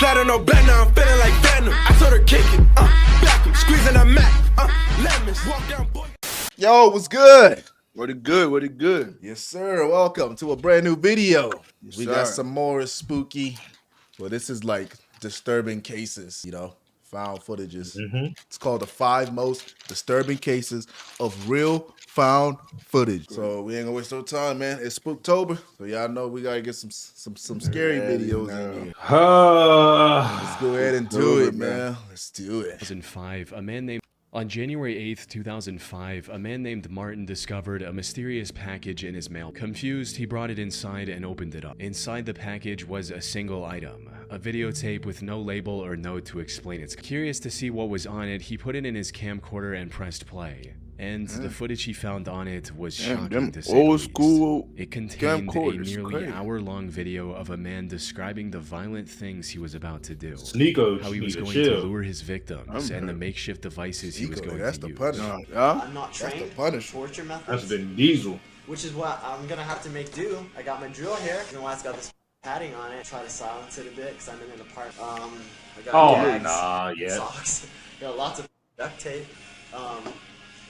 Sliding no bend, now I'm feeling like Venom. I told her kick it, back him, squeezing a Mac, lemons, walk down, boy. Yo, what's good? What it good? What it good? Yes, sir. Welcome to a brand new video. Yes, we sir. got some more spooky. Well, this is like disturbing cases, found footages. It's called the 5 most disturbing cases of real found footage. So we ain't gonna waste no time, man. It's Spooktober, so y'all know we gotta get some scary videos in here. Let's go ahead and do it, man. Let's do it. 2005, On January 8th, 2005, a man named Martin discovered a mysterious package in his mail. Confused, he brought it inside and opened it up. Inside the package was a single item, a videotape with no label or note to explain it. Curious to see what was on it, he put it in his camcorder and pressed play. And the footage he found on it was shocking to say the least. It contained a nearly hour-long video of a man describing the violent things he was about to do. How he was going to lure his victims and the makeshift devices he was going to use. I'm not trained in torture methods. That's Vin Diesel. Which is what I'm gonna have to make do. I got my drill here. You know why it's got this padding on it. Try to silence it a bit because I'm in an apartment. I got gags, socks. Got lots of duct tape.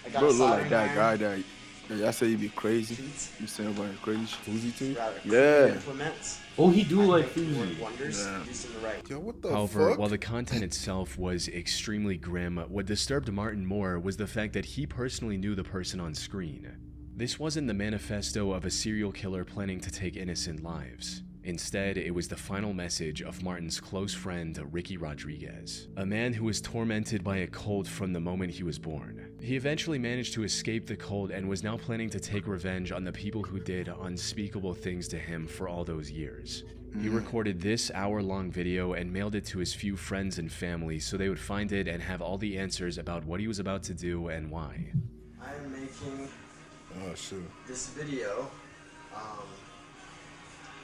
I got Bro, look like that guy that I say you be crazy. Sheets. You say about crazy. Uzi too? Yeah. Implements. Oh, he do like Uzi. Wonders. Use them the right. Yo, what the However, fuck? while the content itself was extremely grim, what disturbed Martin more was the fact that he personally knew the person on screen. This wasn't the manifesto of a serial killer planning to take innocent lives. Instead, it was the final message of Martin's close friend, Ricky Rodriguez, a man who was tormented by a cult from the moment he was born. He eventually managed to escape the cult and was now planning to take revenge on the people who did unspeakable things to him for all those years. He recorded this hour-long video and mailed it to his few friends and family so they would find it and have all the answers about what he was about to do and why. I'm making this video,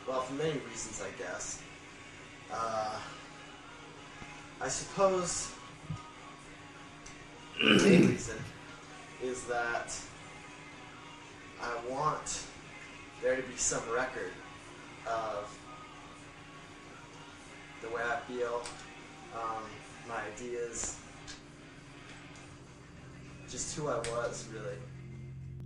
well, for many reasons, I guess. I suppose the main reason is that I want there to be some record of the way I feel, my ideas, just who I was, really.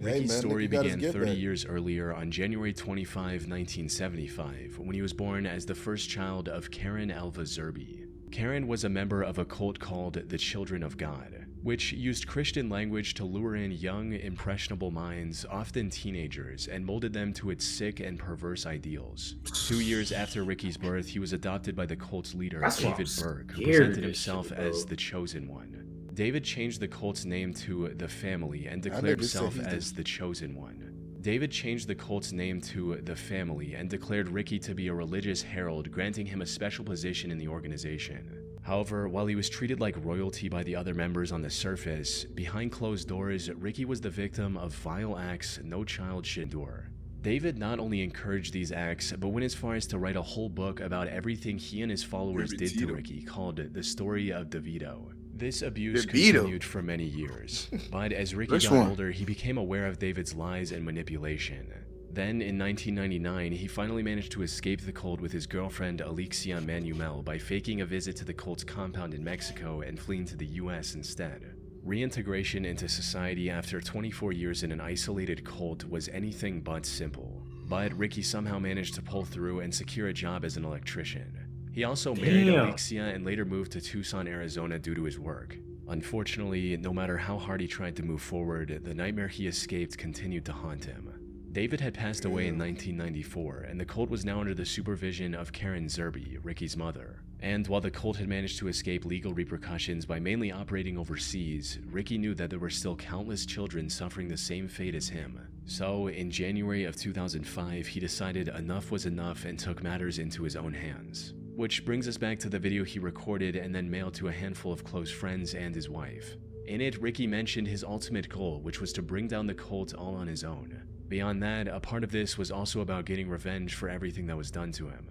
Ricky's story began 30 years earlier on January 25, 1975, when he was born as the first child of Karen Alva Zerby. Karen was a member of a cult called the Children of God, which used Christian language to lure in young, impressionable minds, often teenagers, and molded them to its sick and perverse ideals. 2 years after Ricky's birth, he was adopted by the cult's leader, David Berg, who presented himself as the Chosen One. David changed the cult's name to The Family and declared himself as the Chosen One. David changed the cult's name to The Family and declared Ricky to be a religious herald, granting him a special position in the organization. However, while he was treated like royalty by the other members on the surface, behind closed doors, Ricky was the victim of vile acts no child should endure. David not only encouraged these acts, but went as far as to write a whole book about everything he and his followers did to Ricky, called The Story of DeVito. This abuse continued for many years, but as Ricky got older, he became aware of David's lies and manipulation. Then, in 1999, he finally managed to escape the cult with his girlfriend Alexia Manuel by faking a visit to the cult's compound in Mexico and fleeing to the US instead. Reintegration into society after 24 years in an isolated cult was anything but simple, but Ricky somehow managed to pull through and secure a job as an electrician. He also married Alexia and later moved to Tucson, Arizona due to his work. Unfortunately, no matter how hard he tried to move forward, the nightmare he escaped continued to haunt him. David had passed away in 1994, and the cult was now under the supervision of Karen Zerby, Ricky's mother. And while the cult had managed to escape legal repercussions by mainly operating overseas, Ricky knew that there were still countless children suffering the same fate as him. So, in January of 2005, he decided enough was enough and took matters into his own hands. Which brings us back to the video he recorded and then mailed to a handful of close friends and his wife. In it, Ricky mentioned his ultimate goal, which was to bring down the cult all on his own. Beyond that, a part of this was also about getting revenge for everything that was done to him.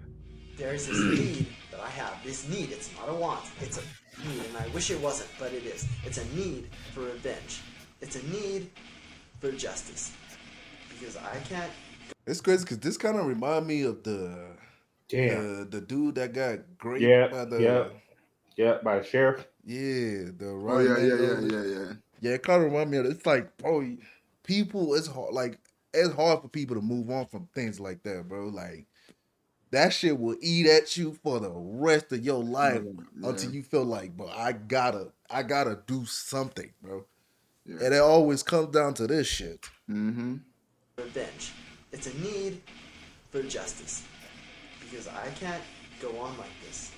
There's this need that I have. This need, it's not a want, it's a need, and I wish it wasn't, but it is. It's a need for revenge. It's a need for justice. Because I can't... It's crazy because this kind of remind me of the Damn. The dude that got great by by the sheriff. Yeah, the Oh yeah. Yeah, it kind of remind me of. It's like, bro, people. It's hard. Like it's hard for people to move on from things like that, bro. Like that shit will eat at you for the rest of your life until you feel like, bro, I gotta do something, bro. Yeah. And it always comes down to this shit. Mm-hmm. Revenge. It's a need for justice. Because I can't go on like this.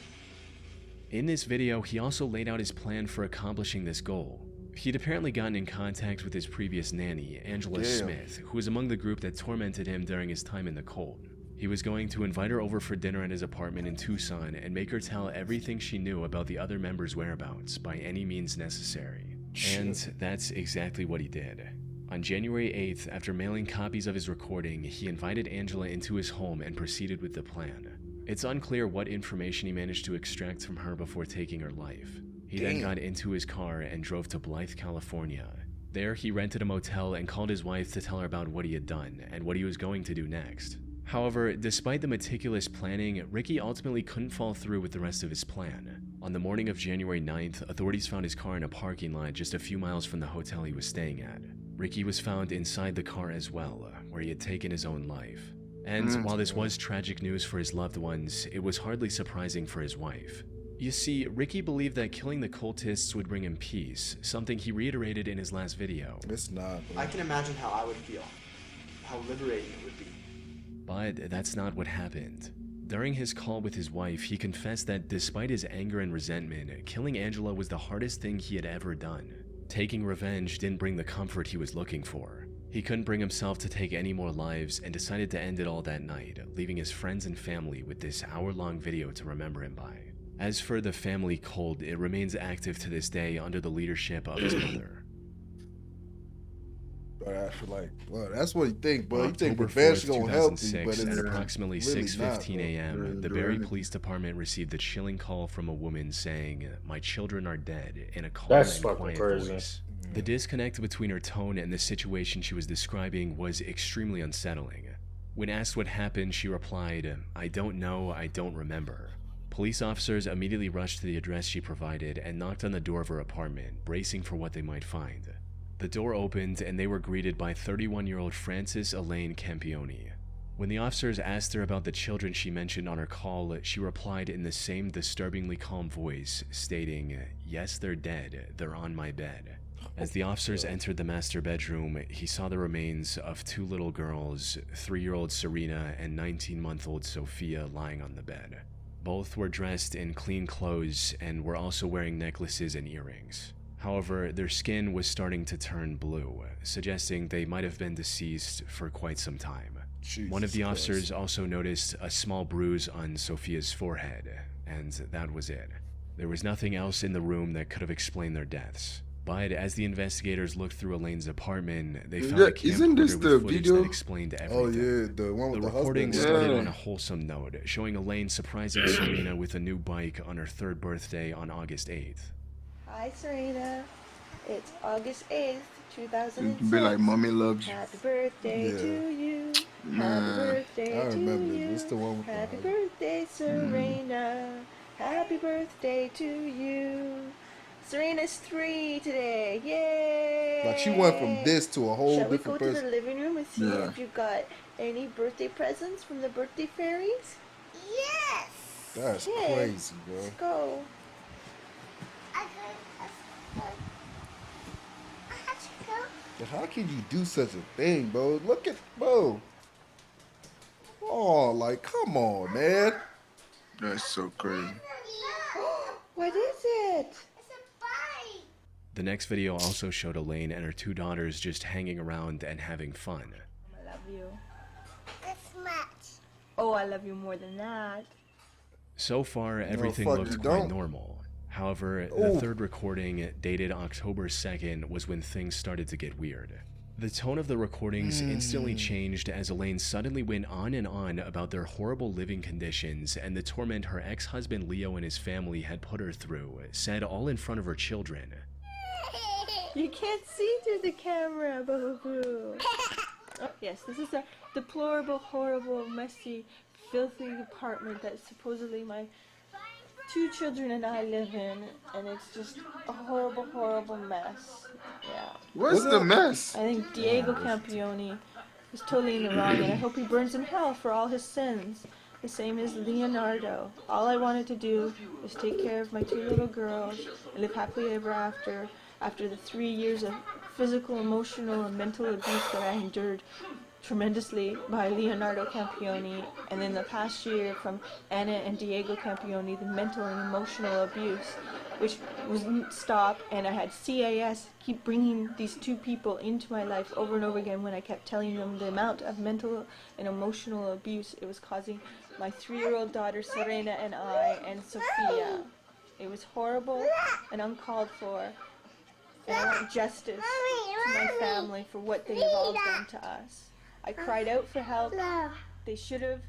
In this video, he also laid out his plan for accomplishing this goal. He'd apparently gotten in contact with his previous nanny, Angela Smith, who was among the group that tormented him during his time in the cult. He was going to invite her over for dinner at his apartment in Tucson and make her tell everything she knew about the other members' whereabouts by any means necessary. And that's exactly what he did. On January 8th, after mailing copies of his recording, he invited Angela into his home and proceeded with the plan. It's unclear what information he managed to extract from her before taking her life. He then got into his car and drove to Blythe, California. There, he rented a motel and called his wife to tell her about what he had done and what he was going to do next. However, despite the meticulous planning, Ricky ultimately couldn't follow through with the rest of his plan. On the morning of January 9th, authorities found his car in a parking lot just a few miles from the hotel he was staying at. Ricky was found inside the car as well, where he had taken his own life. And while this was tragic news for his loved ones, it was hardly surprising for his wife. You see, Ricky believed that killing the cultists would bring him peace, something he reiterated in his last video. It's not, bro. I can imagine how I would feel, how liberating it would be. But that's not what happened. During his call with his wife, he confessed that despite his anger and resentment, killing Angela was the hardest thing he had ever done. Taking revenge didn't bring the comfort he was looking for. He couldn't bring himself to take any more lives and decided to end it all that night, leaving his friends and family with this hour-long video to remember him by. As for the family cult, it remains active to this day under the leadership of his mother. But I feel like, well, that's what you think, bro. You think October revenge 4th, gonna help you, 2006, but it's at approximately really 6:15 not, a.m., the Barrie Police Department received a chilling call from a woman saying, "My children are dead," in a calm and quiet voice. The disconnect between her tone and the situation she was describing was extremely unsettling. When asked what happened, she replied, "I don't know, I don't remember." Police officers immediately rushed to the address she provided and knocked on the door of her apartment, bracing for what they might find. The door opened and they were greeted by 31-year-old Frances Elaine Campione. When the officers asked her about the children she mentioned on her call, she replied in the same disturbingly calm voice, stating, "Yes, they're dead. They're on my bed." As the officers entered the master bedroom, he saw the remains of two little girls, 3-year-old Serena and 19-month-old Sophia, lying on the bed. Both were dressed in clean clothes and were also wearing necklaces and earrings. However, their skin was starting to turn blue, suggesting they might have been deceased for quite some time. One of the officers also noticed a small bruise on Sophia's forehead, and that was it. There was nothing else in the room that could have explained their deaths. But as the investigators looked through Elaine's apartment, they found a camcorder with footage that explained everything. Oh yeah, the one with the recording husband. started on a wholesome note, showing Elaine surprising Serena with a new bike on her 3rd birthday on August 8th. Hi Serena, it's August 8th, 2006. You be like, "Mommy loves you." Happy birthday to you. Happy birthday I remember to you. this. This the one with Happy the birthday, Serena. Happy birthday to you. Serena's 3 today. Yay! Like she went from this to a whole Shall we different go person. to the living room and see if you got any birthday presents from the birthday fairies? Yes! That's Yeah. crazy, bro. Let's go. But how can you do such a thing, bro? Look at, bro. Oh, like, come on, man. That's so crazy. What is it? It's a bike! The next video also showed Elaine and her 2 daughters just hanging around and having fun. I love you. This much. Oh, I love you more than that. So far, everything fuck looked you quite don't. normal. However, the 3rd recording, dated October 2nd, was when things started to get weird. The tone of the recordings instantly changed as Elaine suddenly went on and on about their horrible living conditions and the torment her ex-husband Leo and his family had put her through, said all in front of her children. You can't see through the camera, boo-boo. Oh, yes, this is a deplorable, horrible, messy, filthy apartment that supposedly my 2 children and I live in, and it's just a horrible, horrible mess. Yeah. What's the mess? I think Diego Campione is totally in the wrong, and I hope he burns in hell for all his sins. The same as Leonardo. All I wanted to do was take care of my 2 little girls and live happily ever after the 3 years of physical, emotional, and mental abuse that I endured tremendously by Leonardo Campione, and then the past year from Anna and Diego Campione, the mental and emotional abuse, which wouldn't stop, and I had CAS keep bringing these 2 people into my life over and over again when I kept telling them the amount of mental and emotional abuse it was causing my 3-year-old daughter Serena and I and Sophia. It was horrible and uncalled for, and I want justice to my family for what they have all done to us. I cried out for help. They should have.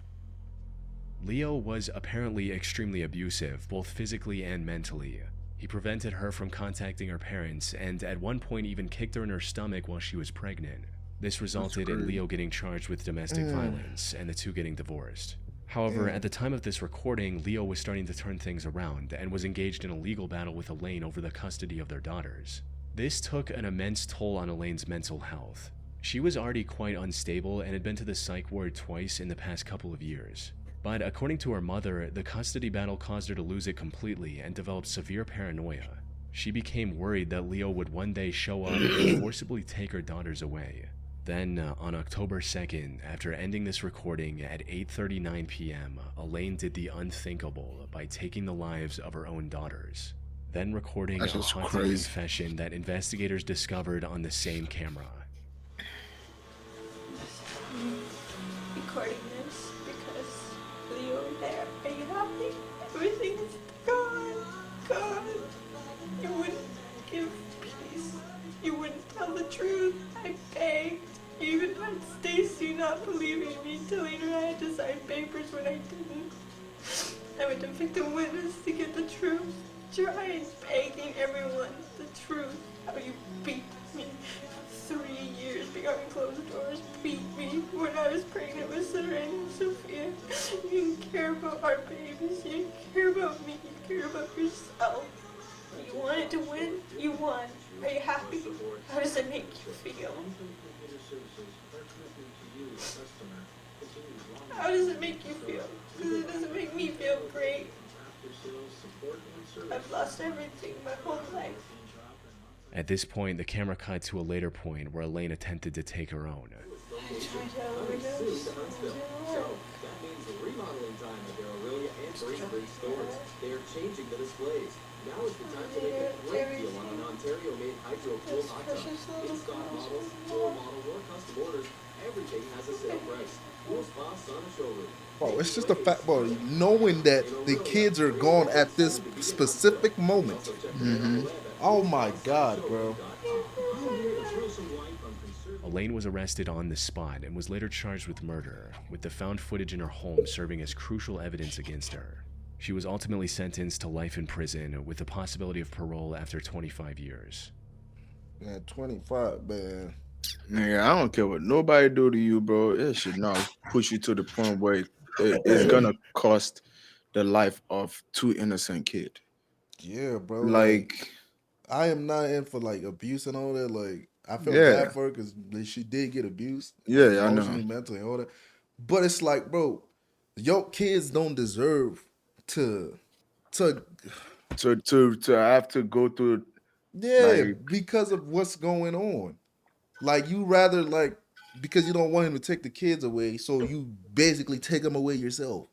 Leo was apparently extremely abusive, both physically and mentally. He prevented her from contacting her parents, and at one point even kicked her in her stomach while she was pregnant. This resulted in Leo getting charged with domestic violence, and the 2 getting divorced. However, at the time of this recording, Leo was starting to turn things around, and was engaged in a legal battle with Elaine over the custody of their daughters. This took an immense toll on Elaine's mental health. She was already quite unstable and had been to the psych ward twice in the past couple of years. But according to her mother, the custody battle caused her to lose it completely and develop severe paranoia. She became worried that Leo would one day show up and forcibly take her daughters away. Then, on October 2nd, after ending this recording at 8:39 p.m., Elaine did the unthinkable by taking the lives of her own daughters, then recording a haunting confession that investigators discovered on the same camera. Recording this because Leo, there, are you happy? Everything's gone. You wouldn't give peace. You wouldn't tell the truth. I begged. You even had Stacy not believing me, telling her I had to sign papers when I didn't. I went to victim witness to get the truth. Trying, begging everyone the truth. How you beat me. 3 years behind closed doors, beat me when I was pregnant with Serena and Sophia. You didn't care about our babies, you didn't care about me, you care about yourself. You wanted to win, you won. Are you happy? How does it make you feel? How does it make you feel? Because it doesn't make me feel great. I've lost everything my whole life. At this point, the camera cut to a later point where Elaine attempted to take her own. I tried to overdose. That means the remodeling time at their Aurelia and Braintree stores. They are changing the displays. Now is the time to make a great deal on an Ontario-made hydro-cooled hot tub. In stock models, floor models, or custom orders, everything has a sale price. Pool Spa Sauna Showroom. Oh, it's just a fact, bro. Knowing that the kids are gone at this specific moment. Oh my God, bro. Elaine was arrested on the spot and was later charged with murder, with the found footage in her home serving as crucial evidence against her. She was ultimately sentenced to life in prison with the possibility of parole after 25 years. Man, 25, man. Nigga, I don't care what nobody do to you, bro. It should not push you to the point where it's gonna cost the life of 2 innocent kids. Yeah, bro. Like, I am not in for like abuse and all that. Like, I feel bad for her because she did get abused. Yeah, I know. Mentally, and all that. But it's like, bro, your kids don't deserve to have to go through. Yeah, like, because of what's going on. Like, you rather, like, because you don't want him to take the kids away, so you basically take them away yourself.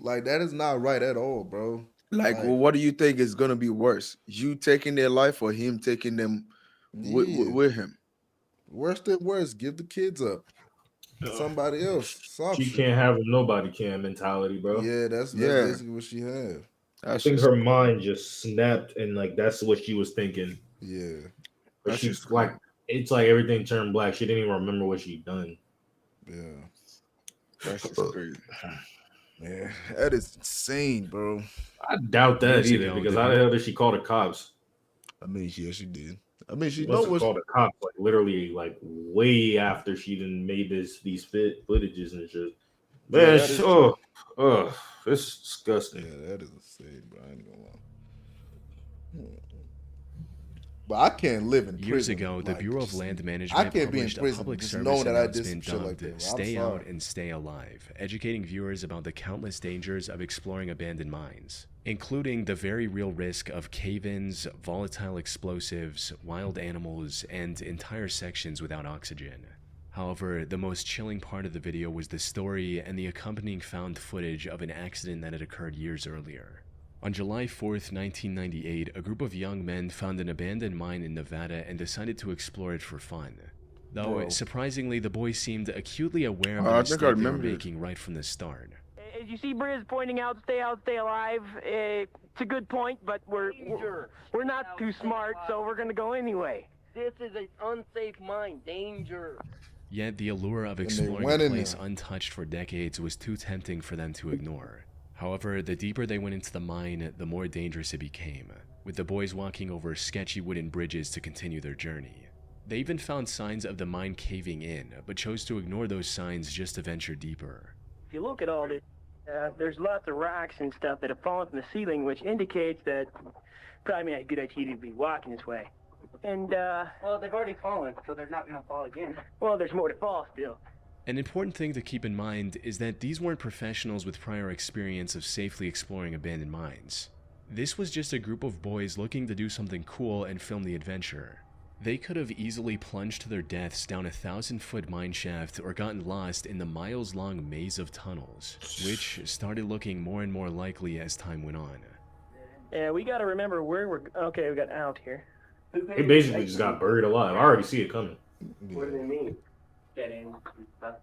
Like, that is not right at all, bro. Like, well, what do you think is gonna be worse? You taking their life or him taking them with him? Worse than worse. Give the kids up. Somebody else. She can't have a nobody can mentality, bro. Yeah, that's basically what she had. I think her mind just snapped, and like that's what she was thinking. Yeah, but she's like, it's like everything turned black. She didn't even remember what she'd done. Yeah, that's just crazy. Yeah, that is insane, bro. I doubt that either, because how the hell did she call the cops? I mean, yeah, she did. I mean, she must have called the cops like literally like way after she done made these footages and shit. Man, it's disgusting. Yeah, that is insane, bro. I ain't gonna lie. But I can't live in prison. Years ago, the Bureau of Land Management published a public service announcement dubbed Stay Out and Stay Alive, educating viewers about the countless dangers of exploring abandoned mines, including the very real risk of cave-ins, volatile explosives, wild animals, and entire sections without oxygen. However, the most chilling part of the video was the story and the accompanying found footage of an accident that had occurred years earlier. On July 4th, 1998, a group of young men found an abandoned mine in Nevada and decided to explore it for fun. Though, surprisingly, the boys seemed acutely aware of the mistake they were making right from the start. As you see Briz pointing out, stay alive. It's a good point, but we're not too smart, so we're going to go anyway. This is an unsafe mine. Danger. Yet the allure of exploring a place untouched for decades was too tempting for them to ignore. However, the deeper they went into the mine, the more dangerous it became, with the boys walking over sketchy wooden bridges to continue their journey. They even found signs of the mine caving in, but chose to ignore those signs just to venture deeper. If you look at all this, there's lots of rocks and stuff that have fallen from the ceiling, which indicates that probably a good idea to be walking this way. And, well, they've already fallen, so they're not going to fall again. Well, there's more to fall still. An important thing to keep in mind is that these weren't professionals with prior experience of safely exploring abandoned mines. This was just a group of boys looking to do something cool and film the adventure. They could have easily plunged to their deaths down a 1,000-foot mine shaft or gotten lost in the miles-long maze of tunnels, which started looking more and more likely as time went on. Yeah, we gotta remember where we're... Okay, we got out here. He basically just got buried alive. I already see it coming. What do they mean? So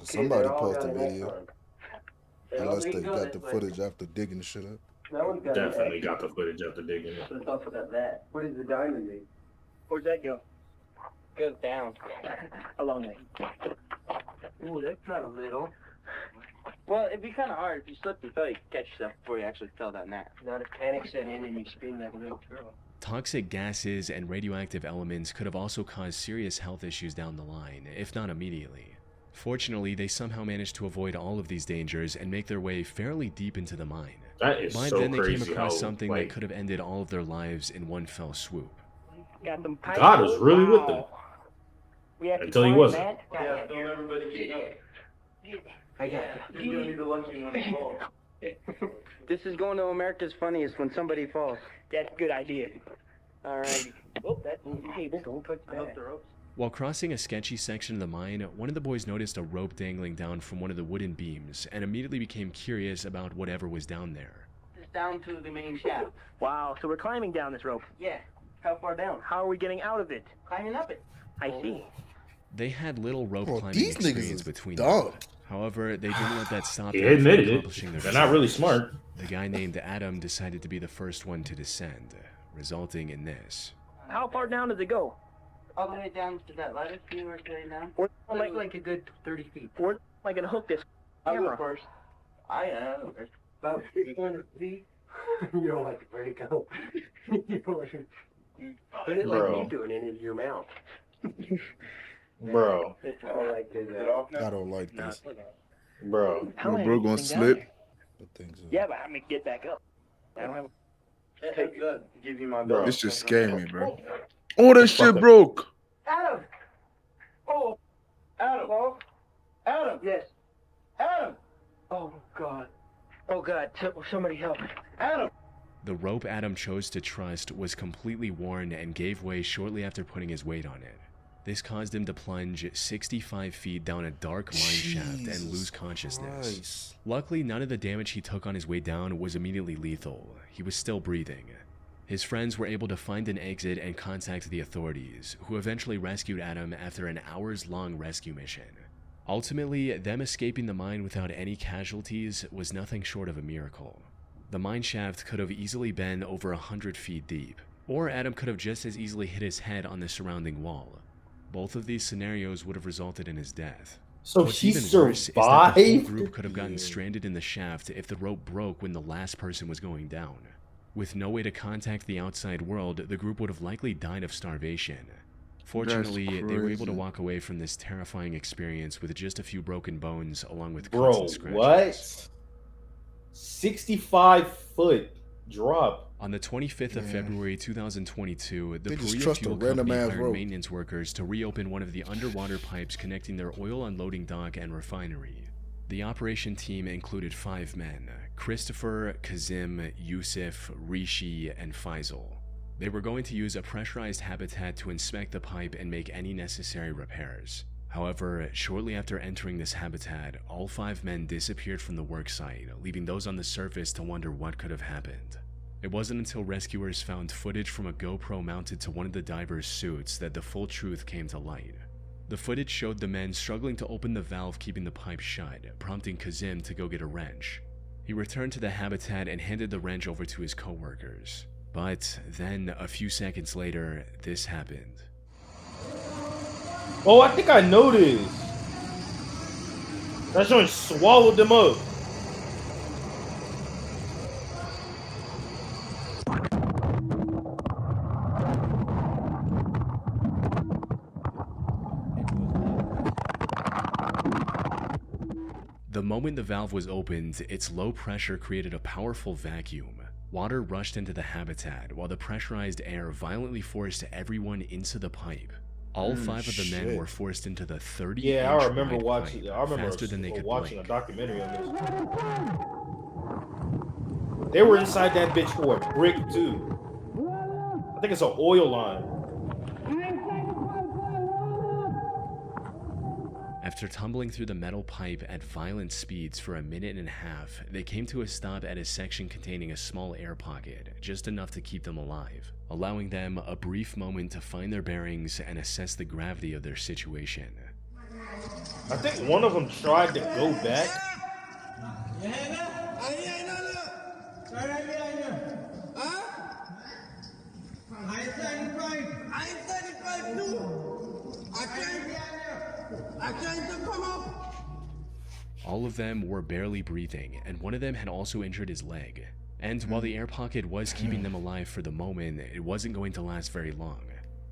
somebody posted a video. Unless they got the footage after digging the shit up. Definitely got the footage after digging it. Let's talk about that. What does the diamond mean? Where's that go? Goes down. A long way. Ooh, that's not a little. Well, it'd be kind of hard if you slipped and fell. You could catch yourself before you actually fell down that. Not if panic set in and you scream like a little girl. Toxic gases and radioactive elements could have also caused serious health issues down the line, if not immediately. Fortunately, they somehow managed to avoid all of these dangers and make their way fairly deep into the mine. That is By so then, they crazy came across how, something that could have ended all of their lives in one fell swoop. Got them pipes. God was really with them. We have Until he wasn't. Yeah, don't everybody get up. I got You're gonna be the lucky one to fall. This is going to America's Funniest when somebody falls. That's a good idea. All right. Oh, that's the table. Don't touch that. While crossing a sketchy section of the mine, one of the boys noticed a rope dangling down from one of the wooden beams and immediately became curious about whatever was down there. It's down to the main shaft. Wow, so we're climbing down this rope. Yeah. How far down? How are we getting out of it? Climbing up it. I see. They had little rope climbing these niggas experience is between dumb. them. However, they didn't let that stop He them from admitted it. accomplishing their They're not really smart. The guy named Adam decided to be the first one to descend, resulting in this. How far down does it go? All the way down to that ladder. See where it's going down? We're Like a good 30 feet. We're like gonna hook this camera. I'll go first. I am. About 300 feet. You don't like to break out. Put it like Bro. you doing it into your mouth. Bro. I don't like this. Bro. How Bro, high bro is gonna this thing down slip. there? The thing's Yeah, but how me get back up? I don't have. Take good. Give you my Bro. This just scared me, bro. Oh, that shit Fucking- broke. Adam! Oh! Adam! Oh? Adam! Yes. Adam! Oh God. Oh God. Somebody help. Adam! The rope Adam chose to trust was completely worn and gave way shortly after putting his weight on it. This caused him to plunge 65 feet down a dark mine shaft and lose consciousness. Christ. Luckily, none of the damage he took on his way down was immediately lethal. He was still breathing. His friends were able to find an exit and contact the authorities, who eventually rescued Adam after an hours-long rescue mission. Ultimately, them escaping the mine without any casualties was nothing short of a miracle. The mine shaft could have easily been over 100 feet deep, or Adam could have just as easily hit his head on the surrounding wall. Both of these scenarios would have resulted in his death. So What's he even worse is that the whole survived? group could have gotten stranded in the shaft if the rope broke when the last person was going down. With no way to contact the outside world, the group would have likely died of starvation. Fortunately, they were able to walk away from this terrifying experience with just a few broken bones along with cuts and scratches. What? 65-foot drop. On the 25th of February 2022, the Korea Fuel Company hired maintenance workers to reopen one of the underwater pipes connecting their oil unloading dock and refinery. The operation team included 5 men: Christopher, Kazim, Yusuf, Rishi, and Faisal. They were going to use a pressurized habitat to inspect the pipe and make any necessary repairs. However, shortly after entering this habitat, all 5 men disappeared from the worksite, leaving those on the surface to wonder what could have happened. It wasn't until rescuers found footage from a GoPro mounted to one of the divers' suits that the full truth came to light. The footage showed the men struggling to open the valve keeping the pipe shut, prompting Kazim to go get a wrench. He returned to the habitat and handed the wrench over to his co-workers. But then, a few seconds later, this happened. Oh, I think I know this. That joint swallowed them up. The moment the valve was opened, its low pressure created a powerful vacuum. Water rushed into the habitat, while the pressurized air violently forced everyone into the pipe. All 5 of the men were forced into the 30-inch Yeah, I remember watching. pipe, I remember faster than they could watching blink. a documentary on this. They were inside that bitch for a brick too. I think it's an oil line. After tumbling through the metal pipe at violent speeds for a minute and a half, they came to a stop at a section containing a small air pocket, just enough to keep them alive, allowing them a brief moment to find their bearings and assess the gravity of their situation. I think one of them tried to go back. All of them were barely breathing, and one of them had also injured his leg. And while the air pocket was keeping them alive for the moment, it wasn't going to last very long.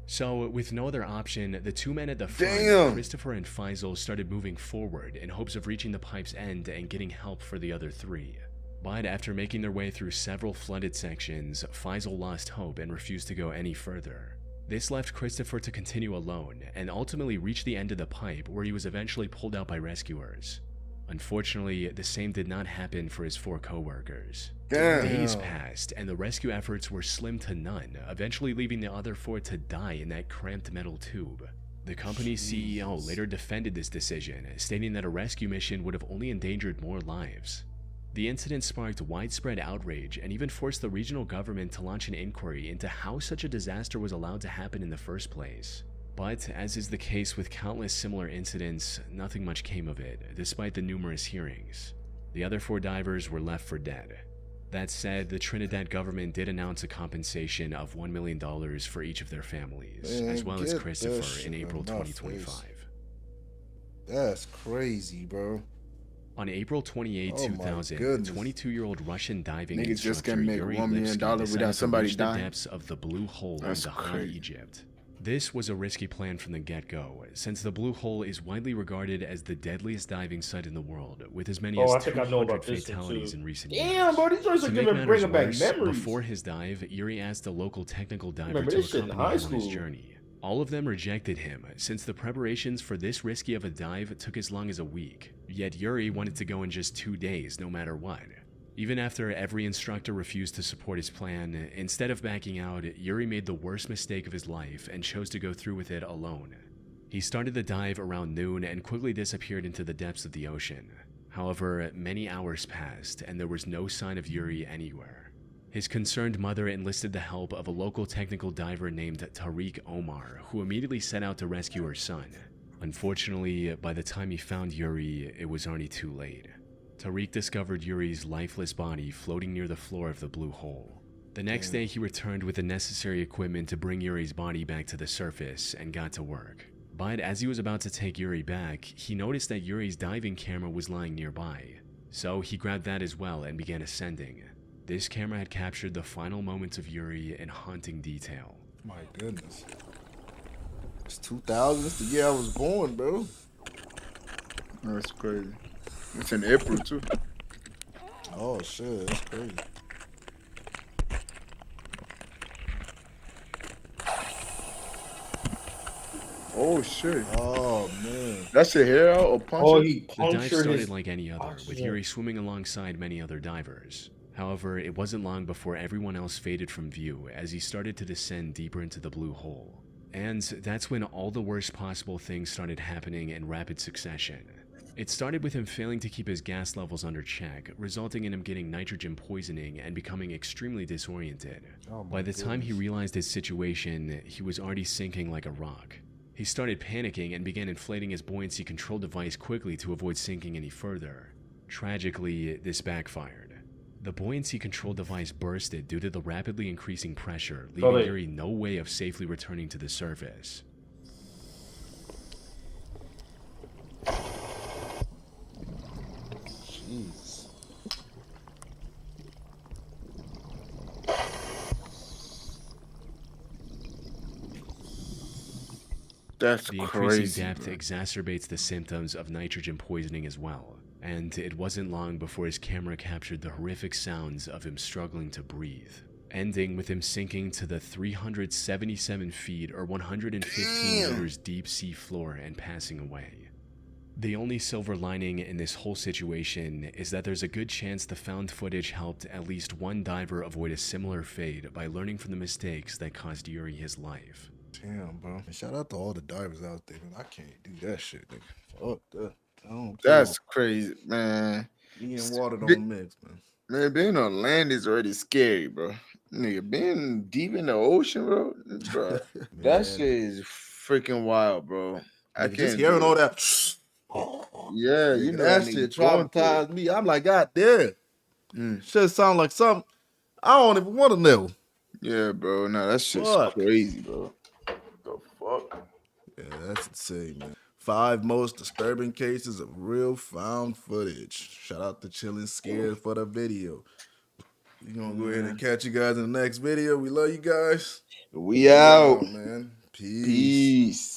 So, with no other option, the 2 men at the front, Christopher and Faisal, started moving forward in hopes of reaching the pipe's end and getting help for the other 3. But after making their way through several flooded sections, Faisal lost hope and refused to go any further. This left Christopher to continue alone, and ultimately reach the end of the pipe, where he was eventually pulled out by rescuers. Unfortunately, the same did not happen for his 4 co-workers. Days passed, and the rescue efforts were slim to none, eventually leaving the other 4 to die in that cramped metal tube. The company's CEO later defended this decision, stating that a rescue mission would have only endangered more lives. The incident sparked widespread outrage and even forced the regional government to launch an inquiry into how such a disaster was allowed to happen in the first place. But, as is the case with countless similar incidents, nothing much came of it, despite the numerous hearings. The other 4 divers were left for dead. That said, the Trinidad government did announce a compensation of $1 million for each of their families, as well as Christopher in April 2025. That's crazy, bro. On April 28, 2000, 22-year-old Russian diving Niggas instructor just can make Yuri $1 million Lipsky without somebody decided to reach dying. the depths of the Blue Hole in Dahran, Egypt. This was a risky plan from the get-go, since the Blue Hole is widely regarded as the deadliest diving site in the world, with as many as 200 fatalities in recent years. Damn, bro, these joints are bringing back memories. Before his dive, Yuri asked a local technical diver Remember to this shit in accompany high him on his school. journey. All of them rejected him, since the preparations for this risky of a dive took as long as a week. Yet Yuri wanted to go in just 2 days, no matter what. Even after every instructor refused to support his plan, instead of backing out, Yuri made the worst mistake of his life and chose to go through with it alone. He started the dive around noon and quickly disappeared into the depths of the ocean. However, many hours passed and there was no sign of Yuri anywhere. His concerned mother enlisted the help of a local technical diver named Tariq Omar, who immediately set out to rescue her son. Unfortunately, by the time he found Yuri, it was already too late. Tariq discovered Yuri's lifeless body floating near the floor of the Blue Hole. The next day, he returned with the necessary equipment to bring Yuri's body back to the surface and got to work. But as he was about to take Yuri back, he noticed that Yuri's diving camera was lying nearby. So he grabbed that as well and began ascending. This camera had captured the final moments of Yuri in haunting detail. My goodness. It's 2000. It's the year I was born, bro. That's crazy. It's in April too. Oh shit, that's crazy. Oh shit. Oh man. That's your hair out or punch? Oh, it? he The dive punctured started his like any other, with oxygen. Yuri swimming alongside many other divers. However, it wasn't long before everyone else faded from view as he started to descend deeper into the blue hole. And that's when all the worst possible things started happening in rapid succession. It started with him failing to keep his gas levels under check, resulting in him getting nitrogen poisoning and becoming extremely disoriented. By the time he realized his situation, he was already sinking like a rock. He started panicking and began inflating his buoyancy control device quickly to avoid sinking any further. Tragically, this backfired. The buoyancy control device bursted due to the rapidly increasing pressure, leaving Yuri no way of safely returning to the surface. Jeez. That's The crazy. increasing depth exacerbates the symptoms of nitrogen poisoning as well, and it wasn't long before his camera captured the horrific sounds of him struggling to breathe, ending with him sinking to the 377 feet or 115 meters deep sea floor and passing away. The only silver lining in this whole situation is that there's a good chance the found footage helped at least one diver avoid a similar fate by learning from the mistakes that cost Yuri his life. Damn, bro. Shout out to all the divers out there, man. I can't do that shit, nigga. Fuck that. That's crazy, man. Me and water don't mix, man. Man, being on land is already scary, bro. Nigga, being deep in the ocean, bro. That shit is freaking wild, bro. I can't just hearing all that. Yeah, you know that shit traumatized me. I'm like, God damn. Shit sound like something I don't even want to know. Yeah, bro. No, that shit's crazy, bro. The fuck? Yeah, that's insane, man. 5 most disturbing cases of real found footage. Shout out to Chillin' Scared for the video. We're gonna go ahead and catch you guys in the next video. We love you guys. We out, man. Peace.